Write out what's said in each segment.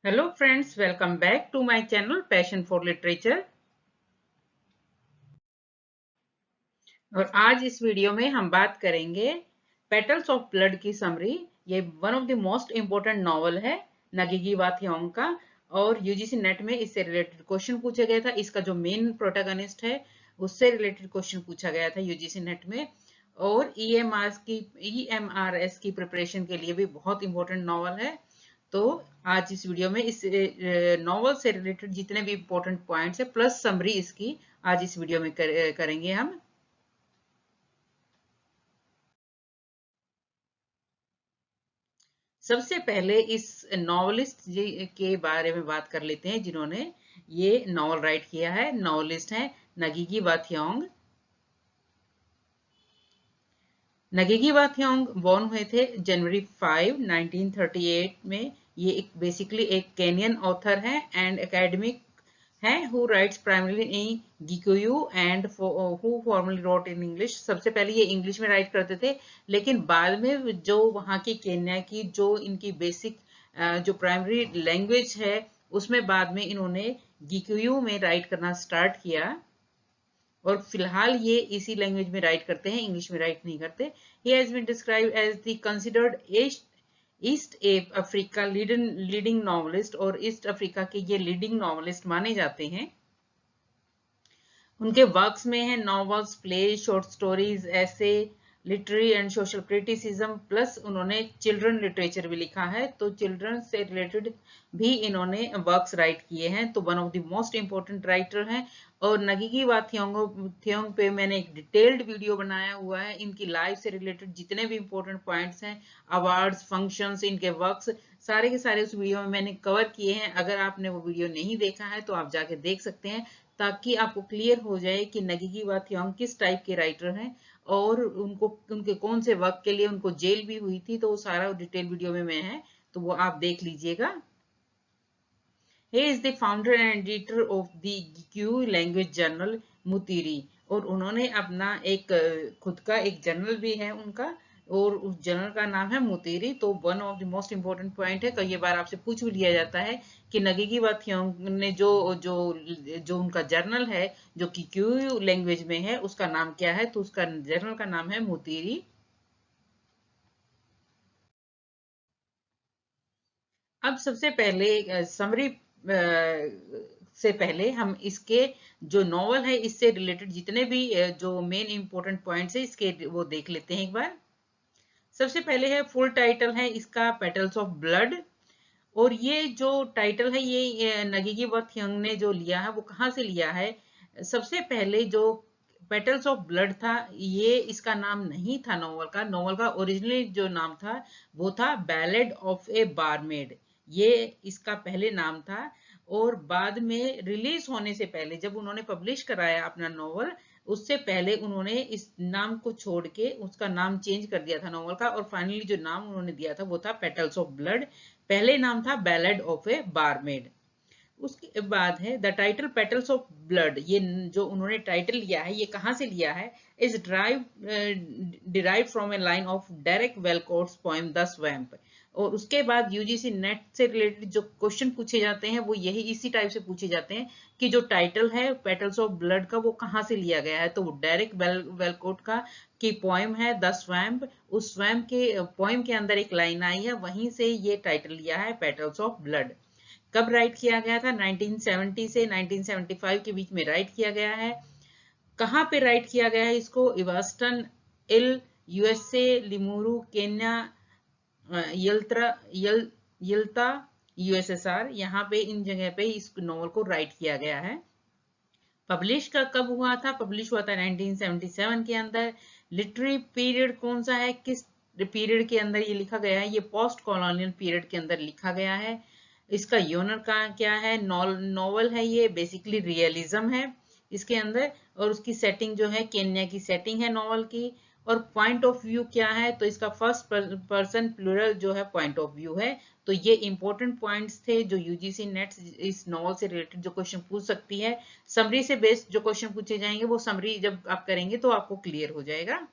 Hello friends, welcome back to my channel passion for literature. और आज इस video में हम बात करेंगे पेटल्स ऑफ ब्लड की समरी। ये one of the most important novel है नगीगी वा थियोंग का। और यूजीसी नेट में इससे रिलेटेड क्वेश्चन पूछा गया था। इसका जो मेन प्रोटैगनिस्ट है उससे रिलेटेड क्वेश्चन पूछा गया था यूजीसी नेट में। और ईएमआरएस की प्रिपरेशन के लिए भी बहुत इंपॉर्टेंट नॉवल है। तो आज इस वीडियो में इस नॉवल से रिलेटेड जितने भी इंपॉर्टेंट पॉइंट्स है प्लस समरी इसकी आज इस वीडियो में करेंगे हम। सबसे पहले इस नॉवलिस्ट के बारे में बात कर लेते हैं जिन्होंने ये नॉवल राइट किया है। नॉवलिस्ट है नगीगी वा थियोंग। नगीगी वा थियोंग बॉर्न हुए थे जनवरी 5 1938 में। ये एक बेसिकली एक केनियन ऑथर है एंड एकेडमिक है who writes primarily in Gikuyu and who formerly wrote in English। सबसे पहले ये इंग्लिश में राइट करते थे, लेकिन बाद में जो वहाँ की केन्या की जो इनकी बेसिक जो प्राइमरी लैंग्वेज है उसमें बाद में इन्होंने गिकुयू में राइट करना स्टार्ट किया। और फिलहाल ये इसी लैंग्वेज में राइट करते हैं, इंग्लिश में राइट नहीं करते। He has been described as the considered east Africa leading novelist, और ईस्ट अफ्रीका के ये लीडिंग नॉवलिस्ट माने जाते हैं। उनके वर्क्स में है नॉवेल्स, प्ले, शॉर्ट स्टोरीज, ऐसे, literary and social criticism, plus उन्होंने चिल्ड्रन लिटरेचर भी लिखा है। तो चिल्ड्रन से रिलेटेड भी इन्होंने वर्क्स राइट किए हैं। तो one of the most important writer हैं। और नगीगी वा थियोंग पे मैंने एक डिटेल्ड वीडियो बनाया हुआ है। इनकी लाइफ से रिलेटेड जितने भी इंपॉर्टेंट पॉइंट्स हैं, अवार्ड्स, फंक्शंस, इनके वर्क्स सारे के सारे उस वीडियो में मैंने कवर किए हैं। अगर आपने वो वीडियो नहीं देखा है तो आप जाके देख सकते हैं, ताकि आपको क्लियर हो जाए कि नगीगी वा थियोंग किस टाइप के राइटर हैं और उनको उनके कौन से वर्क के लिए उनको जेल भी हुई थी। तो वो सारा डिटेल वीडियो में है, तो वो आप देख लीजिएगा। He is the founder and editor of the Gikyu language journal मुतीरी। और उन्होंने अपना एक खुद का एक जर्नल भी है उनका, और उस जर्नल का नाम है मुतीरी। तो one of the most important point है, कई बार आपसे पूछ भी लिया जाता है कि नगीगी वा थियोंग ने जो जो जो उनका जर्नल है जो किक्यू लैंग्वेज में है उसका नाम क्या है। तो उसका जर्नल का नाम है मुतीरी। अब सबसे पहले समरी से पहले हम इसके जो नॉवल है इससे रिलेटेड जितने भी जो मेन इंपॉर्टेंट पॉइंट्स है इसके वो देख लेते हैं एक बार। सबसे पहले है फुल टाइटल है इसका पेटल्स ऑफ ब्लड। और ये जो टाइटल है ये नगीगी वा थियोंग ने जो लिया है वो कहाँ से लिया है। सबसे पहले जो पेटल्स ऑफ ब्लड था ये इसका नाम नहीं था नॉवल का। नॉवल का ओरिजिनली जो नाम था वो था बैलेड ऑफ ए बारमेड। ये इसका पहले नाम था। और बाद में रिलीज होने से पहले जब उन्होंने पब्लिश कराया अपना नॉवल, उससे पहले उन्होंने इस नाम को छोड़ के उसका नाम चेंज कर दिया था नॉवल का। और फाइनली जो नाम उन्होंने दिया था वो था पेटल्स ऑफ ब्लड। पहले नाम था बैलेड ऑफ ए बारमेड। उसके बाद है the title petals of blood. ये जो उन्होंने टाइटल लिया है ये कहाँ से लिया है। Is derive from a line of Derek Walcott's poem the swamp. और उसके बाद यूजीसी नेट से रिलेटेड जो क्वेश्चन पूछे जाते हैं वो यही इसी टाइप से पूछे जाते हैं कि जो टाइटल है पेटल्स ऑफ ब्लड का वो कहाँ से लिया गया है। तो वो डायरेक्ट वेलकोट का की पोएम है द स्वैम्प। उस स्वैम्प के पोएम के अंदर एक लाइन आई है, वहीं से ये टाइटल लिया है पेटल्स ऑफ ब्लड। कब राइट किया गया था, 1970 से 1975 के बीच में राइट किया गया है। कहाँ पे राइट किया गया है इसको, इवास्टन इल यूएसए, लिमुरू केन्या, यल्त्रा यल्ता यूएसएसआर, यहाँ पे इन जगह पे इस नॉवल को राइट किया गया है। पब्लिश का कब हुआ था, पब्लिश हुआ था 1977 के अंदर। लिटरेरी पीरियड कौन सा है, किस पीरियड के अंदर ये लिखा गया है, ये पोस्ट कॉलोनियल पीरियड के अंदर लिखा गया है। इसका यूनर का क्या है, नॉवल है ये, बेसिकली रियलिज्म है इसके अंदर। और उसकी सेटिंग जो है केन्या की सेटिंग है नॉवल की। और पॉइंट ऑफ व्यू क्या है, तो इसका फर्स्ट पर्सन प्लूरल जो है पॉइंट ऑफ व्यू है। तो ये इंपॉर्टेंट पॉइंट्स थे जो यूजीसी नेट इस नॉवल से रिलेटेड जो क्वेश्चन पूछ सकती है। समरी से बेस्ड जो क्वेश्चन पूछे जाएंगे वो समरी जब आप करेंगे तो आपको क्लियर हो जाएगा।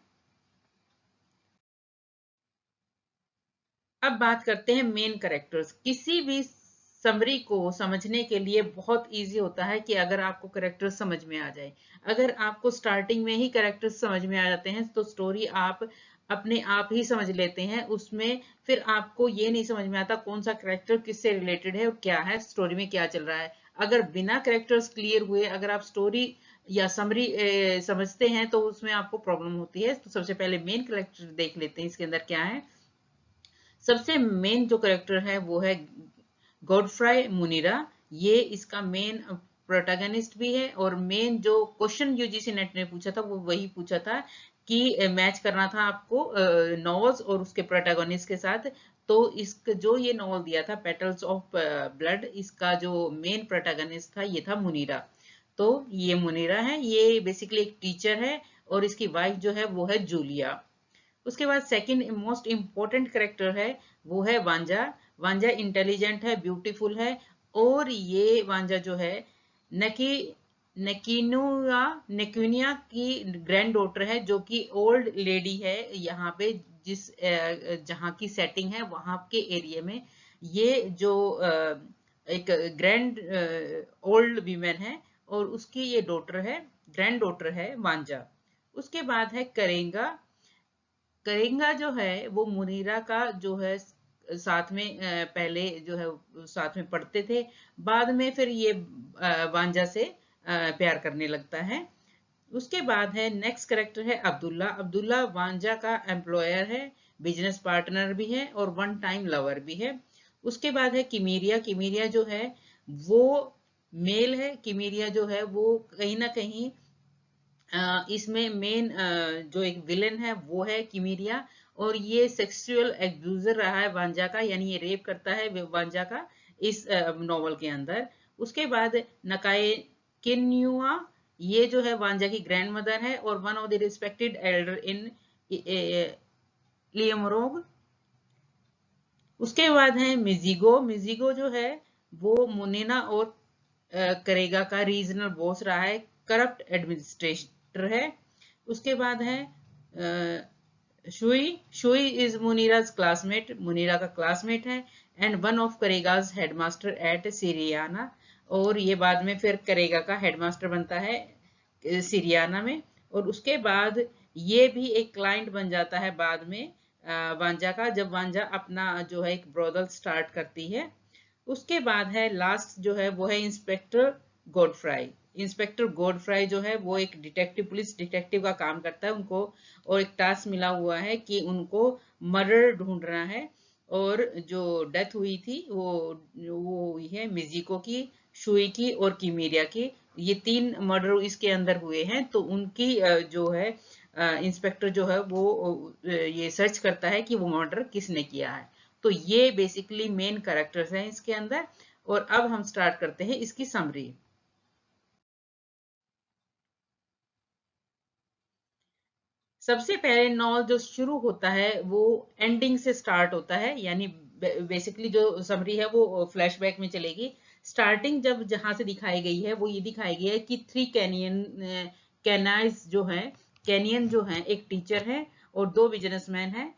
अब बात करते हैं मेन कैरेक्टर्स। किसी भी समरी को समझने के लिए बहुत इजी होता है कि अगर आपको कैरेक्टर समझ में आ जाए। अगर आपको स्टार्टिंग में ही कैरेक्टर्स समझ में आ जाते हैं तो स्टोरी आप अपने आप ही समझ लेते हैं। उसमें फिर आपको ये नहीं समझ में आता कौन सा कैरेक्टर किससे रिलेटेड है और क्या है स्टोरी में क्या चल रहा है। अगर बिना कैरेक्टर्स क्लियर हुए अगर आप स्टोरी या समरी समझते हैं तो उसमें आपको प्रॉब्लम होती है। तो सबसे पहले मेन कैरेक्टर देख लेते हैं इसके अंदर क्या है। सबसे मेन जो कैरेक्टर है वो है गॉडफ्राई मुनिरा। ये इसका मेन प्रोटैगनिस्ट भी है और मेन जो क्वेश्चन यूजीसी नेट ने पूछा था वो वही पूछा था कि मैच करना था आपको नॉवेल्स और उसके प्रोटैगनिस्ट के साथ। तो इसका जो ये नॉवल दिया था पेटल्स ऑफ ब्लड, इसका जो मेन प्रोटैगनिस्ट था ये था मुनीरा। तो ये मुनीरा है, ये बेसिकली एक टीचर है और इसकी वाइफ जो है वो है जूलिया। उसके बाद सेकंड मोस्ट इंपॉर्टेंट कैरेक्टर है वो है वांजा। वांजा इंटेलिजेंट है, ब्यूटीफुल है और ये वांजा जो है नकी नकीनुआ नेकुनिया की ग्रैंड डॉटर है जो कि ओल्ड लेडी है यहाँ पे। जिस जहाँ की सेटिंग है वहां के एरिया में ये जो एक ग्रैंड ओल्ड वीमेन है और उसकी ये डॉटर है, ग्रैंड डॉटर है वांजा। उसके बाद है करेंगा। करेंगा जो है वो मुनीरा का जो है साथ में पहले जो है साथ में पढ़ते थे। बाद में फिर ये वांजा से प्यार करने लगता है। उसके बाद है नेक्स्ट कैरेक्टर है अब्दुल्ला। अब्दुल्ला वांजा का एम्प्लॉयर है, बिजनेस पार्टनर भी है और वन टाइम लवर भी है। उसके बाद है किमीरिया। किमीरिया जो है वो मेल है। किमीरिया जो है वो कहीं ना कहीं इसमें मेन जो एक विलेन है वो है किमीरिया और ये सेक्सुअल एब्यूजर रहा है वांजा का, यानी ये रेप करता है वांजा का इस नॉवल के अंदर। उसके बाद नकाए किन्युआ, ये जो है वांजा की ग्रैंड मदर है और one of the respected elder in Ilmorog. उसके बाद है मिजिगो। मिजिगो जो है वो मुनीना और करेगा का रीजनल बॉस रहा है, करप्ट एडमिनिस्ट्रेटर है। उसके बाद है Chui. Chui is Munira's classmate, Munira का क्लासमेट है and one of Karega's headmaster at Siriana. और ये बाद में फिर करेगा का हेडमास्टर बनता है सीरियाना में। और उसके बाद ये भी एक क्लाइंट बन जाता है बाद में वांजा का, जब वांजा अपना जो है एक ब्रोदल स्टार्ट करती है। उसके बाद है लास्ट जो है वो है इंस्पेक्टर गॉडफ्राई। इंस्पेक्टर गॉडफ्राई जो है वो एक डिटेक्टिव, पुलिस डिटेक्टिव का काम करता है उनको, और एक टास्क मिला हुआ है कि उनको मर्डर ढूंढना है। और जो डेथ हुई थी वो हुई है मिजिको की, शुई की और किमीरिया की। ये 3 मर्डर इसके अंदर हुए हैं। तो उनकी जो है इंस्पेक्टर जो है वो ये सर्च करता है कि वो मर्डर किसने किया है। तो ये बेसिकली मेन कैरेक्टर्स हैं इसके अंदर। और अब हम स्टार्ट करते हैं इसकी समरी। सबसे पहले नॉवल जो शुरू होता है वो एंडिंग से स्टार्ट होता है, यानी बेसिकली जो समरी है वो फ्लैशबैक में चलेगी। स्टार्टिंग जब जहां से दिखाई गई है वो ये दिखाई गई है कि 3 कैनाइज जो है, कैनियन जो है, एक टीचर है और 2 बिजनेसमैन हैं,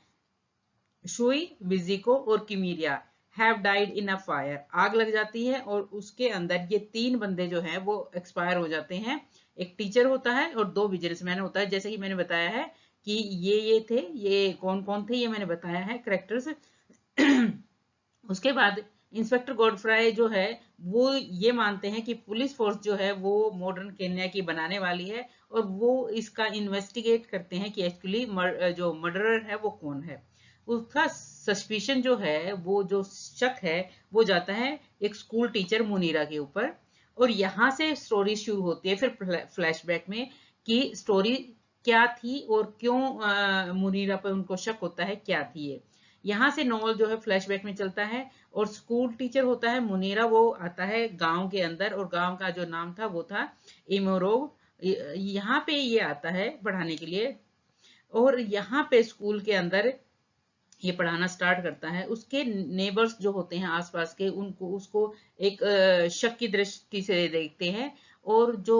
शुई, विजिको और Kimeria, have died in a fire. आग लग जाती है और उसके अंदर ये 3 बंदे जो हैं वो एक्सपायर हो जाते हैं। एक टीचर होता है और 2 बिजनेसमैन होता है। जैसे कि मैंने बताया है कि ये थे, ये कौन कौन थे ये मैंने बताया है कैरेक्टर्स। उसके बाद इंस्पेक्टर गॉडफ्राई जो है वो ये मानते हैं कि पुलिस फोर्स जो है वो मॉडर्न केन्या की बनाने वाली है और वो इसका इन्वेस्टिगेट करते हैं कि एक्चुअली जो मर्डरर है वो कौन है। उसका सस्पिशन जो है, वो जो शक है वो जाता है एक स्कूल टीचर मुनीरा के ऊपर। और यहां से स्टोरी शुरू होती है फिर फ्लैशबैक में कि स्टोरी क्या थी और क्यों मुनीरा पर उनको शक होता है, क्या थी ये। यहाँ से नॉवल जो है फ्लैशबैक में चलता है और स्कूल टीचर होता है मुनीरा, वो आता है गांव के अंदर और गांव का जो नाम था वो था इमोरोग। यहाँ पे ये आता है पढ़ाने के लिए और यहाँ पे स्कूल के अंदर ये पढ़ाना स्टार्ट करता है। उसके नेबर्स जो होते हैं आसपास के, उनको उसको एक शक की दृष्टि से देखते हैं और जो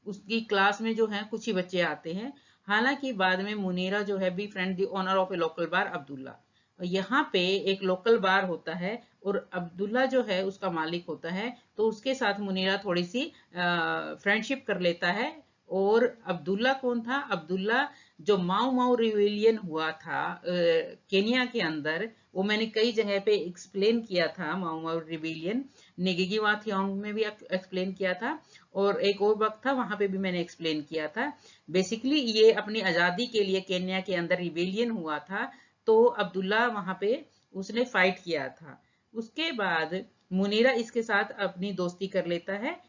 उसकी क्लास में जो है कुछ ही बच्चे आते हैं। हालांकि बाद में मुनीरा जो है befriend the owner of a local bar Abdulla. यहाँ पे एक लोकल बार होता है और अब्दुल्ला जो है उसका मालिक होता है, तो उसके साथ मुनीरा थोड़ी सी फ्रेंडशिप कर लेता है। और अब्दुल्ला कौन था? अब्दुल्ला जो माओ माओ रिवेलियन हुआ था केनिया के अंदर, वो मैंने कई जगह पे एक्सप्लेन किया था। माओ माओ रिवेलियन नेगेगी वा थियोंग में भी एक्सप्लेन किया था, और एक और वक्त था वहां पे भी मैंने एक्सप्लेन किया था। बेसिकली ये अपनी आजादी के लिए केन्या के अंदर रिवेलियन हुआ था, तो अब्दुल्ला वहां पे उसने फाइट किया था। उसके बाद मुनीरा इसके साथ अपनी दोस्ती कर लेता है,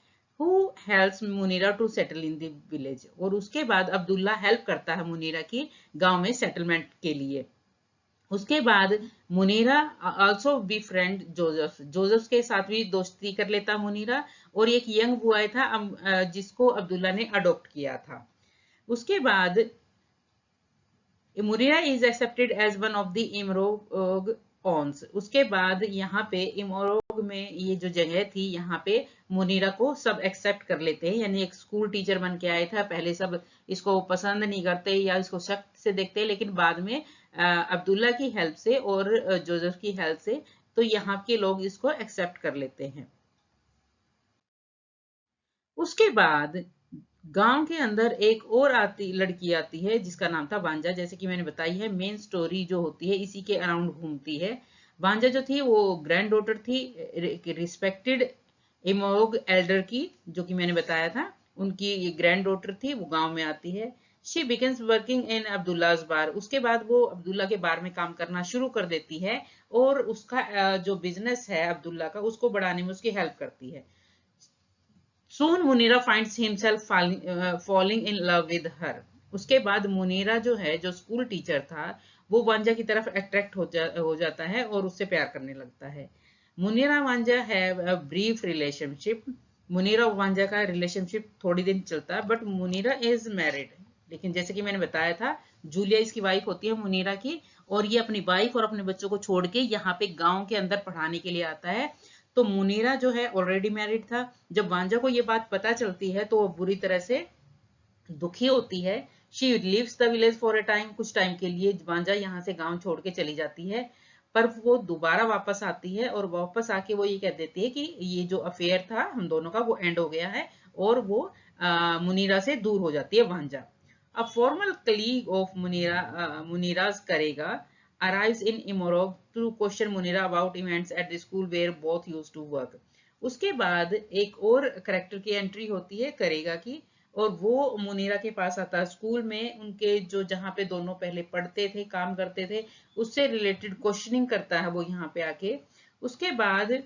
who helps Munira to settle in the village. और उसके बाद अब्दुल्ला हेल्प करता है मुनीरा की गांव में सेटलमेंट के लिए। उसके बाद Munira also be friend Joseph, Joseph के साथ भी दोस्ती कर लेता मुनीरा। और एक यंग बॉय था जिसको अब्दुल्ला ने अडॉप्ट किया था। उसके बाद Munira is accepted as one of the Ilmorog ones. उसके बाद यहाँ पे इमरोग में ये जो जगह थी, यहाँ पे मुनीरा को सब एक्सेप्ट कर लेते हैं, यानी एक स्कूल टीचर बन के आया था। पहले सब इसको पसंद नहीं करते या इसको शक से देखते, लेकिन बाद में अब्दुल्ला की हेल्प से और जोसेफ की हेल्प से तो यहाँ के लोग इसको एक्सेप्ट कर लेते हैं। उसके बाद गांव के अंदर एक और लड़की आती है जिसका नाम था वांजा। जैसे कि मैंने बताई है, मेन स्टोरी जो होती है इसी के अराउंड घूमती है। वांजा जो थी वो ग्रैंड डॉटर थी रिस्पेक्टेड इमोग एल्डर की, जो कि मैंने बताया था। उनकी ग्रैंड डॉटर थी, वो गांव में आती है। She begins working in Abdullah's बार। उसके बाद वो अब्दुल्ला के बार में काम करना शुरू कर देती है, और उसका जो बिजनेस है अब्दुल्ला का, उसको बढ़ाने में उसकी हेल्प करती है। Soon Munira finds himself falling in love with her. उसके बाद मुनीरा जो है, जो स्कूल टीचर था, वो वांजा की तरफ अट्रैक्ट हो जाता है और उससे प्यार करने लगता है। मुनीरा वांजा है ब्रीफ रिलेशनशिप। मुनीरा और वांजा का रिलेशनशिप थोड़ी दिन चलता है, बट मुनीरा इज मैरिड। लेकिन जैसे कि मैंने बताया था, जूलिया इसकी वाइफ होती है मुनीरा की, और ये अपनी वाइफ और अपने बच्चों को छोड़ के यहाँ पे गांव के अंदर पढ़ाने के लिए आता है। तो मुनीरा जो है ऑलरेडी मैरिड था। जब वांजा को ये बात पता चलती है तो वो बुरी तरह से दुखी होती है। She leaves the village for a time. कुछ टाइम के लिए वांजा यहाँ से गांव छोड़ के चली जाती है, पर वो दोबारा वापस आती है, और वापस आके वो ये कह देती है कि ये जो अफेयर था हम दोनों का, वो एंड हो गया है, और वो मुनीरा से दूर हो जाती है वांजा। A former colleague of Munira's Karega arrives in Imorov to question Munira about events at the school where both used to work. उसके बाद एक और करेक्टर की एंट्री होती है करेगा की, और वो मुनीरा के पास आता है। स्कूल में उनके जो जहाँ पे दोनों पहले पढ़ते थे, काम करते थे, उससे रिलेटेड क्वेश्चनिंग करता है वो यहाँ पे आके। उसके बाद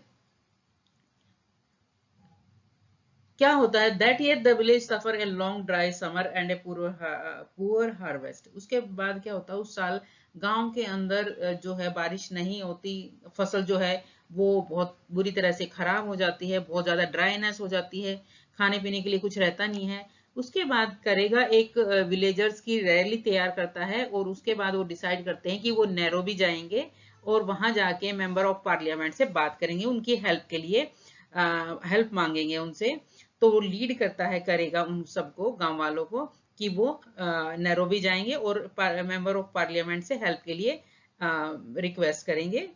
क्या होता है, that year the village suffer a long dry summer and a poor harvest. उसके बाद क्या होता है, उस साल गांव के अंदर जो है बारिश नहीं होती, फसल जो है वो बहुत बुरी तरह से खराब हो जाती है, बहुत ज्यादा ड्राइनेस हो जाती है, खाने पीने के लिए कुछ रहता नहीं है। उसके बाद करेगा एक विलेजर्स की रैली तैयार करता है, और उसके बाद वो डिसाइड करते हैं कि वो नैरोबी जाएंगे और वहां जाके मेंबर ऑफ पार्लियामेंट से बात करेंगे, उनकी हेल्प के लिए हेल्प मांगेंगे उनसे। तो वो लीड करता है, करेगा उन सबको, गांव वालों को, कि वो नैरोबी जाएंगे और मेंबर ऑफ पार्लियामेंट से हेल्प के लिए रिक्वेस्ट करेंगे।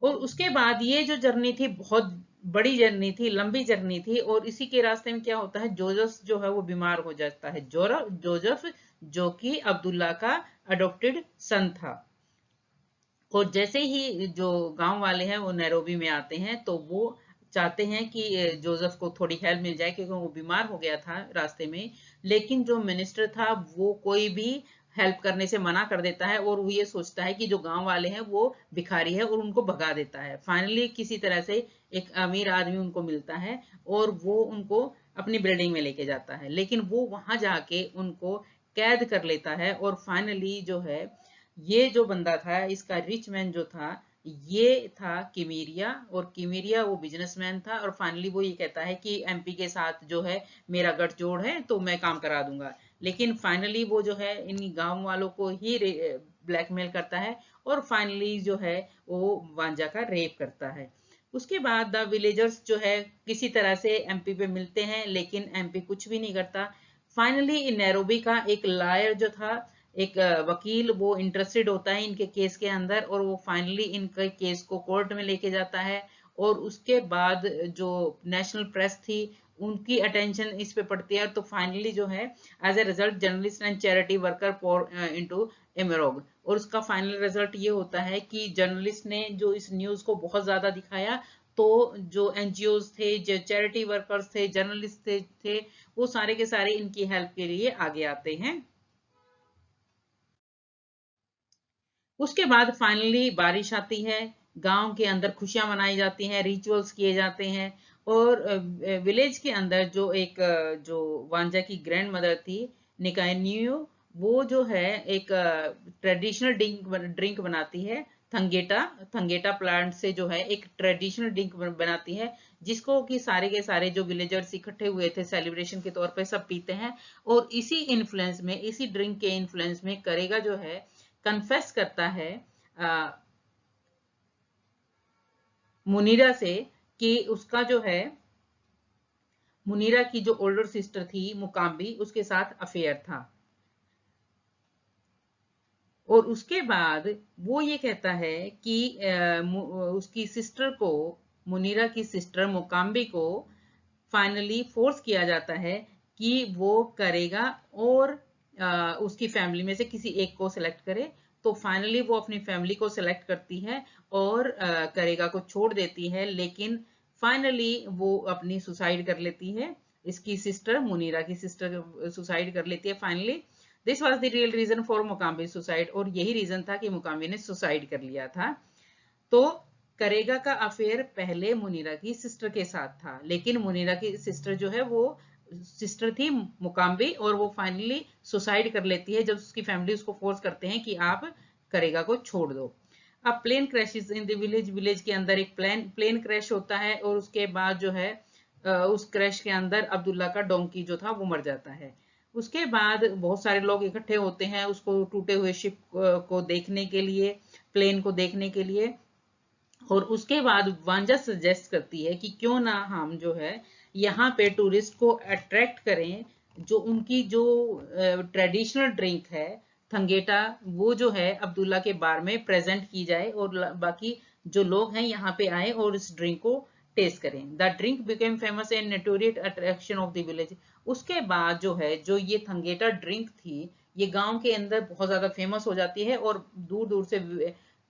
और उसके बाद ये जो जर्नी थी बहुत बड़ी जर्नी थी, लंबी जर्नी थी, और इसी के रास्ते में क्या होता है, जोसेफ जो है वो बीमार हो जाता है। जोसेफ जो कि अब्दुल्ला का अडॉप्टेड सन था। और जैसे ही जो गांव वाले हैं वो नैरोबी में आते हैं, तो वो चाहते हैं कि जोसेफ को थोड़ी हेल्प मिल जाए, क्योंकि वो बीमार हो गया था रास्ते में। लेकिन जो मिनिस्टर था वो कोई भी हेल्प करने से मना कर देता है, और वो ये सोचता है कि जो गांव वाले हैं वो भिखारी है, और उनको भगा देता है। फाइनली किसी तरह से एक अमीर आदमी उनको मिलता है, और वो उनको अपनी बिल्डिंग में लेके जाता है, लेकिन वो वहां जाके उनको कैद कर लेता है। और फाइनली जो है, ये जो बंदा था, इसका रिच मैन जो था, ये था किमीरिया। और किमीरिया वो बिजनेसमैन था, और फाइनली वो ये कहता है कि एमपी के साथ जो है मेरा गठजोड़ है, तो मैं काम करा दूंगा। लेकिन फाइनली वो जो है इन गांव वालों को ही ब्लैकमेल करता है, और फाइनली जो है वो वांजा का रेप करता है। उसके बाद द विलेजर्स जो है किसी तरह से एमपी पे मिलते हैं, लेकिन एमपी कुछ भी नहीं करता। फाइनली नैरोबी का एक लॉयर जो था, एक वकील वो इंटरेस्टेड होता है इनके केस के अंदर, और वो फाइनली इनके केस को कोर्ट में लेके जाता है। और उसके बाद जो नेशनल प्रेस थी उनकी अटेंशन इस पे पड़ती है, तो फाइनली जो है as a result journalist and charity worker for into Ilmorog, और उसका फाइनल रिजल्ट ये होता है कि जर्नलिस्ट ने जो इस न्यूज को बहुत ज्यादा दिखाया, तो जो एनजीओज थे, जो चैरिटी वर्कर्स थे, जर्नलिस्ट थे, वो सारे के सारे इनकी हेल्प के लिए आगे आते हैं। उसके बाद फाइनली बारिश आती है, गांव के अंदर खुशियां मनाई जाती हैं, रिचुअल्स किए जाते हैं, और विलेज के अंदर जो एक जो वांजा की ग्रैंड मदर थी निकायन्यू, वो जो है एक ट्रेडिशनल ड्रिंक बनाती है, थंगेटा थंगेटा प्लांट से जो है एक ट्रेडिशनल ड्रिंक बनाती है, जिसको कि सारे के सारे जो विलेजर्स इकट्ठे हुए थे सेलिब्रेशन के तौर पे सब पीते हैं। और इसी इन्फ्लुएंस में, इसी ड्रिंक के इन्फ्लुएंस में करेगा जो है कन्फेस करता है मुनीरा से कि उसका जो है मुनीरा की जो ओल्डर सिस्टर थी मुकाम्बी, उसके साथ अफेयर था। और उसके बाद वो ये कहता है कि उसकी सिस्टर को, मुनीरा की सिस्टर मुकाम्बी को फाइनली फोर्स किया जाता है कि वो करेगा और उसकी फैमिली में से किसी एक को सिलेक्ट करे। तो फाइनली वो अपनी फैमिली को सिलेक्ट करती है और करेगा को छोड़ देती है, लेकिन फाइनली वो अपनी सुसाइड कर लेती है। इसकी सिस्टर, मुनीरा की सिस्टर सुसाइड कर लेती है finally. This was the real reason for Mukami suicide, और यही रीजन था कि मुकाम्बी ने सुसाइड कर लिया था। तो करेगा का अफेयर पहले मुनीरा की सिस्टर के साथ था, लेकिन मुनीरा की सिस्टर जो है वो सिस्टर थी मुकाम्बी, और वो फाइनली सुसाइड कर लेती है जब उसकी फैमिली उसको फोर्स करते हैं कि आप करेगा को छोड़ दो। अब plane crashes in the village, village के अंदर एक प्लेन क्रैश होता है, और उसके बाद जो है उस क्रैश के अंदर अब्दुल्ला का डोंकी जो था वो मर जाता है। उसके बाद बहुत सारे लोग इकट्ठे होते हैं उसको टूटे हुए शिप को देखने के लिए, प्लेन को देखने के लिए। और उसके बाद वांजा सजेस्ट करती है कि क्यों ना हम जो है यहाँ पे टूरिस्ट को अट्रैक्ट करें, जो उनकी जो ट्रेडिशनल ड्रिंक है थंगेटा, वो जो है अब्दुल्ला के बार में प्रेजेंट की जाए, और बाकी जो लोग हैं यहाँ पे आए और इस ड्रिंक को टेस्ट करें। The drink became famous and notorious attraction of the village. उसके बाद जो है जो ये थंगेटा ड्रिंक थी, ये गांव के अंदर बहुत ज्यादा फेमस हो जाती है, और दूर दूर से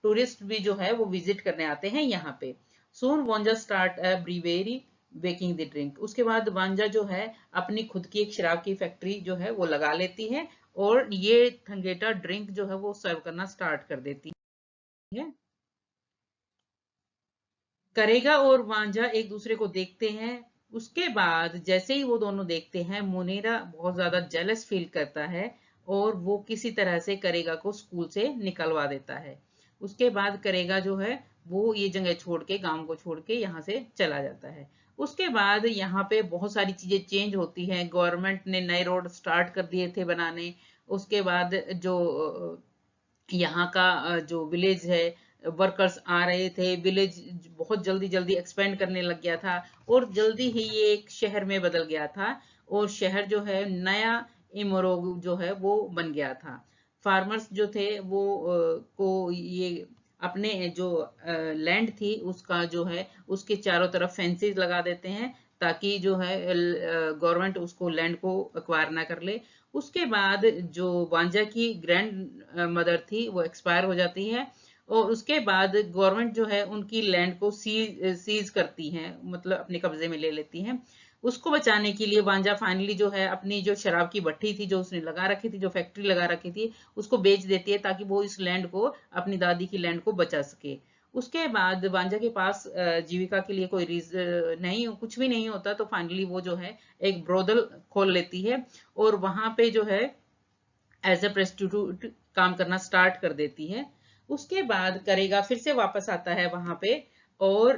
टूरिस्ट भी जो है वो विजिट करने आते हैं यहाँ पे। Soon Wanja start a brewery baking the drink. उसके बाद वांजा जो है अपनी खुद की एक शराब की फैक्ट्री जो है वो लगा लेती है, और ये थंगेटा ड्रिंक जो है वो सर्व करना स्टार्ट कर देती है। करेगा और वांझा एक दूसरे को देखते हैं। उसके बाद जैसे ही वो दोनों देखते हैं, मुनीरा बहुत ज्यादा जेलस फील करता है, और वो किसी तरह से करेगा को स्कूल से निकलवा देता है। उसके बाद करेगा जो है वो ये जगह छोड़ के, गांव को छोड़ के यहाँ से चला जाता है। उसके बाद यहाँ पे बहुत सारी चीजें चेंज होती हैं, गवर्नमेंट ने नए रोड स्टार्ट कर दिए थे बनाने। उसके बाद जो यहाँ का जो विलेज है, वर्कर्स आ रहे थे, विलेज बहुत जल्दी जल्दी एक्सपेंड करने लग गया था, और जल्दी ही ये एक शहर में बदल गया था, और शहर जो है नया इमरोग जो है वो बन गया था। फार्मर्स जो थे वो को ये अपने जो लैंड थी उसका जो है उसके चारों तरफ फेंसेस लगा देते हैं, ताकि जो है गवर्नमेंट उसको लैंड को एक्वायर ना कर ले। उसके बाद जो वांजा की ग्रैंड मदर थी वो एक्सपायर हो जाती है, और उसके बाद गवर्नमेंट जो है उनकी लैंड को सीज करती है, मतलब अपने कब्जे में ले लेती है। उसको बचाने के लिए वांजा फाइनली जो है अपनी जो शराब की भट्टी थी जो उसने लगा रखी थी, जो फैक्ट्री लगा रखी थी, उसको बेच देती है, ताकि वो इस लैंड को, अपनी दादी की लैंड को बचा सके। उसके बाद वांजा के पास जीविका के लिए कोई नहीं, कुछ भी नहीं होता, तो फाइनली वो जो है एक ब्रोदल खोल लेती है, और वहां पे जो है एज ए प्रेस्टिट्यूट काम करना स्टार्ट कर देती है। उसके बाद करेगा फिर से वापस आता है वहां पे, और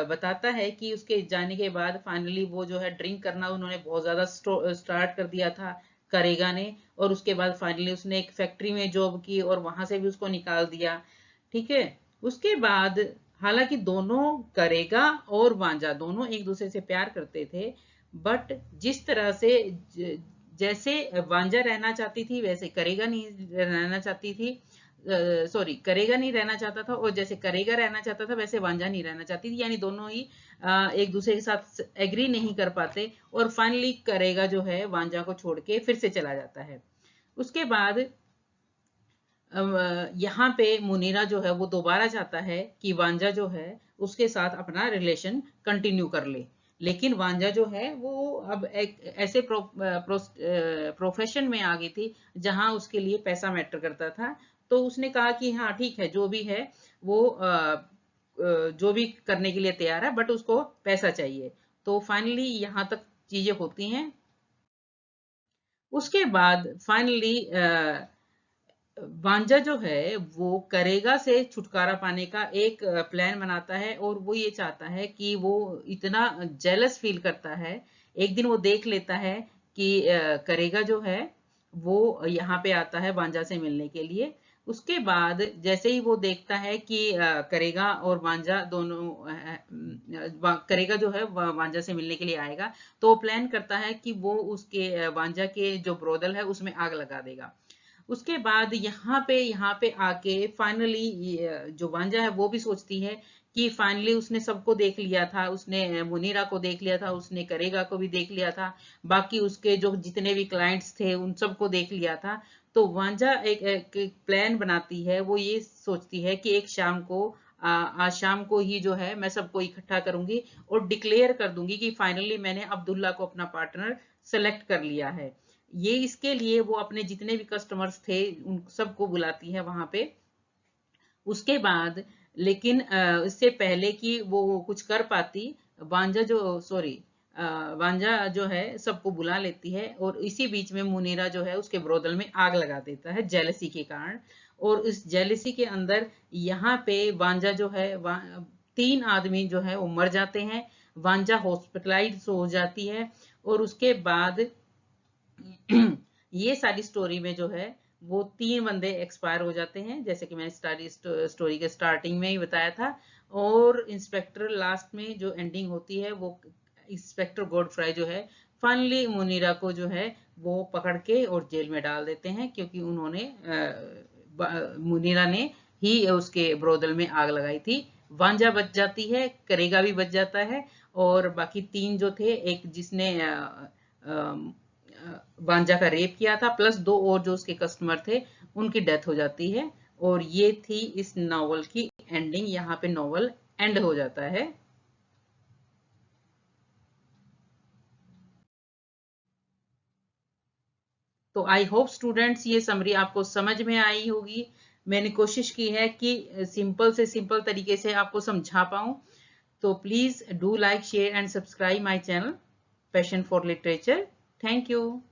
बताता है कि उसके जाने के बाद फाइनली वो जो है ड्रिंक करना उन्होंने बहुत ज्यादा स्टार्ट कर दिया था करेगा ने, और उसके बाद फाइनली उसने एक फैक्ट्री में जॉब की और वहां से भी उसको निकाल दिया। ठीक है। उसके बाद हालांकि दोनों, करेगा और वांजा दोनों एक दूसरे से प्यार करते थे, बट जिस तरह से जैसे वांजा रहना चाहती थी वैसे करेगा नहीं रहना चाहती थी, सॉरी करेगा नहीं रहना चाहता था, और जैसे करेगा रहना चाहता था वैसे वांजा नहीं रहना चाहती थी, यानी दोनों ही एक दूसरे के साथ एग्री नहीं कर पाते, और फाइनली करेगा जो है वांजा को छोड़ के फिर से चला जाता है। उसके बाद यहाँ पे मुनीरा जो है वो दोबारा चाहता है कि वांजा जो है उसके साथ अपना रिलेशन कंटिन्यू कर ले, लेकिन वांजा जो है वो अब एक ऐसे प्रोफेशन में आ गई थी जहां उसके लिए पैसा मैटर करता था। तो उसने कहा कि हाँ ठीक है, जो भी है वो जो भी करने के लिए तैयार है, बट उसको पैसा चाहिए। तो फाइनली यहाँ तक चीजें होती हैं। उसके बाद फाइनली वांजा जो है वो करेगा से छुटकारा पाने का एक प्लान बनाता है, और वो ये चाहता है कि वो इतना जेलस फील करता है। एक दिन वो देख लेता है कि करेगा जो है वो यहाँ पे आता है वांजा से मिलने के लिए। उसके बाद जैसे ही वो देखता है कि करेगा और वांजा दोनों करेगा जो है वांजा से मिलने के लिए आएगा, तो वो प्लान करता है कि वो उसके वांजा के जो ब्रोदल है उसमें आग लगा देगा। उसके बाद यहाँ पे आके फाइनली जो वांजा है वो भी सोचती है कि फाइनली उसने सबको देख लिया था, उसने मुनीरा को देख लिया था, उसने करेगा को भी देख लिया था, बाकी उसके जो जितने भी क्लाइंट्स थे उन सबको देख लिया था। तो वांजा एक प्लान बनाती है, वो ये सोचती है कि एक शाम को आज शाम को ही जो है मैं सबको इकट्ठा करूंगी और डिक्लेयर कर दूंगी कि फाइनली मैंने अब्दुल्ला को अपना पार्टनर सेलेक्ट कर लिया है। ये इसके लिए वो अपने जितने भी कस्टमर्स थे उन सबको बुलाती है वहां पे। उसके बाद लेकिन इससे पहले कि वो कुछ कर पाती, वांजा जो सॉरी वांजा जो है सबको बुला लेती है, और इसी बीच में मुनीरा जो है उसके ब्रोदल में आग लगा देता है जेलसी के कारण। और इस जेलसी के अंदर यहाँ पे वांजा जो है 3 आदमी जो है वो मर जाते हैं, वांजा हॉस्पिटलाइज हो जाती है। और उसके बाद ये सारी स्टोरी में जो है वो 3 बंदे एक्सपायर हो जाते हैं, जैसे कि मैंने स्टोरी के स्टार्टिंग में ही बताया था। और इंस्पेक्टर लास्ट में जो एंडिंग होती है वो इंस्पेक्टर गॉडफ्राई जो है फाइनली मुनीरा को जो है वो पकड़ के और जेल में डाल देते हैं, क्योंकि उन्होंने मुनीरा ने ही उसके ब्रोदल में आग लगाई थी। वांजा बच जाती है, करेगा भी बच जाता है, और बाकी 3 जो थे, एक जिसने वांजा का रेप किया था, प्लस 2 और जो उसके कस्टमर थे उनकी डेथ हो जाती है। और ये थी इस नॉवल की एंडिंग, यहाँ पे नॉवल एंड हो जाता है। तो आई होप स्टूडेंट्स ये समरी आपको समझ में आई होगी। मैंने कोशिश की है कि सिंपल से सिंपल तरीके से आपको समझा पाऊं। तो please do like share and subscribe my channel passion for literature. Thank you.